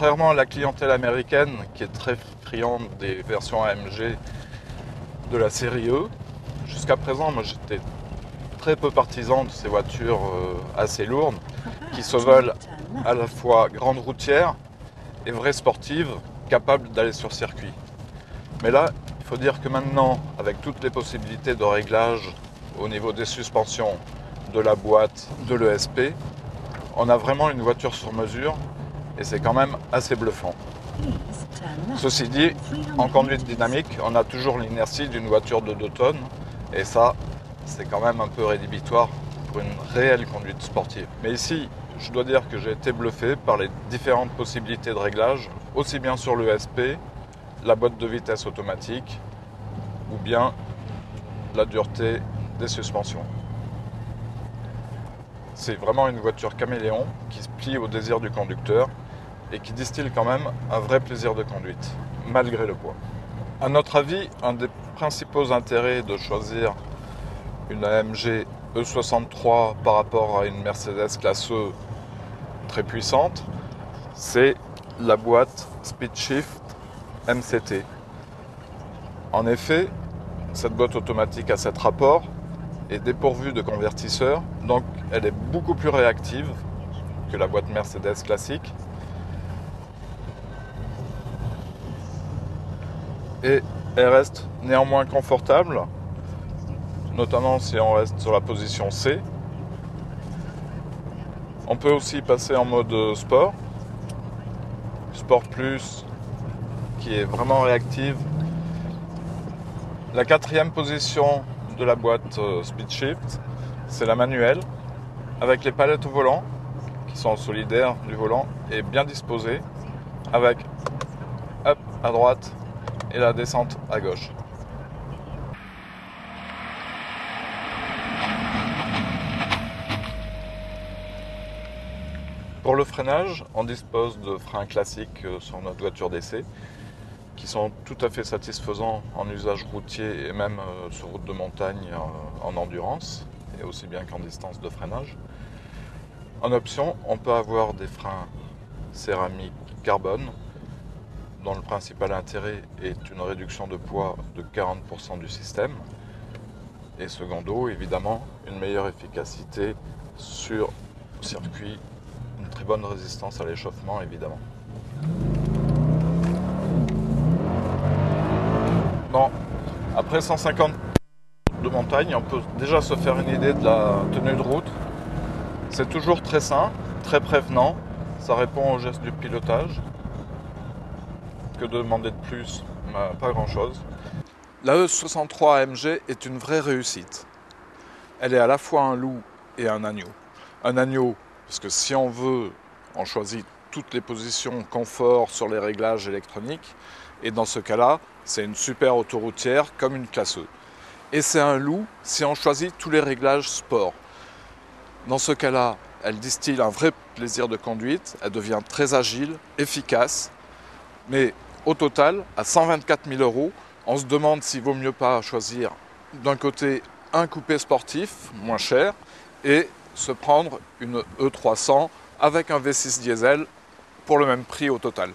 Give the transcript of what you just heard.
Contrairement à la clientèle américaine qui est très friande des versions AMG de la série E, jusqu'à présent, moi j'étais très peu partisan de ces voitures assez lourdes qui se veulent à la fois grandes routières et vraies sportives capables d'aller sur circuit. Mais là, il faut dire que maintenant, avec toutes les possibilités de réglage au niveau des suspensions, de la boîte, de l'ESP, on a vraiment une voiture sur mesure et c'est quand même assez bluffant. Ceci dit, en conduite dynamique, on a toujours l'inertie d'une voiture de 2 tonnes et ça, c'est quand même un peu rédhibitoire pour une réelle conduite sportive. Mais ici, je dois dire que j'ai été bluffé par les différentes possibilités de réglage, aussi bien sur l'ESP, la boîte de vitesse automatique ou bien la dureté des suspensions. C'est vraiment une voiture caméléon qui se plie au désir du conducteur et qui distille quand même un vrai plaisir de conduite, malgré le poids. À notre avis, un des principaux intérêts de choisir une AMG E63 par rapport à une Mercedes classe E très puissante, c'est la boîte SpeedShift MCT. En effet, cette boîte automatique à 7 rapports est dépourvue de convertisseur, donc elle est beaucoup plus réactive que la boîte Mercedes classique. Et elle reste néanmoins confortable, notamment si on reste sur la position C. On peut aussi passer en mode sport, Sport Plus, qui est vraiment réactive. La 4e position de la boîte SpeedShift, c'est la manuelle, avec les palettes au volant, qui sont solidaires du volant et bien disposées, avec up à droite et la descente à gauche. Pour le freinage, on dispose de freins classiques sur notre voiture d'essai qui sont tout à fait satisfaisants en usage routier et même sur route de montagne en endurance et aussi bien qu'en distance de freinage. En option, on peut avoir des freins céramique carbone dont le principal intérêt est une réduction de poids de 40% du système et secondo, évidemment, une meilleure efficacité sur circuit, une très bonne résistance à l'échauffement évidemment. Bon, après 150 de montagne, on peut déjà se faire une idée de la tenue de route. C'est toujours très sain, très prévenant, ça répond aux gestes du pilotage. Que demander de plus? Pas grand chose. La E63 AMG est une vraie réussite. Elle est à la fois un loup et un agneau. Un agneau, parce que si on veut, on choisit toutes les positions confort sur les réglages électroniques. Et dans ce cas-là, c'est une super autoroutière comme une classe E. Et c'est un loup si on choisit tous les réglages sport. Dans ce cas-là, elle distille un vrai plaisir de conduite, elle devient très agile, efficace. Mais au total, à 124 000 €, on se demande s'il vaut mieux pas choisir d'un côté un coupé sportif, moins cher, et se prendre une E300 avec un V6 diesel pour le même prix au total.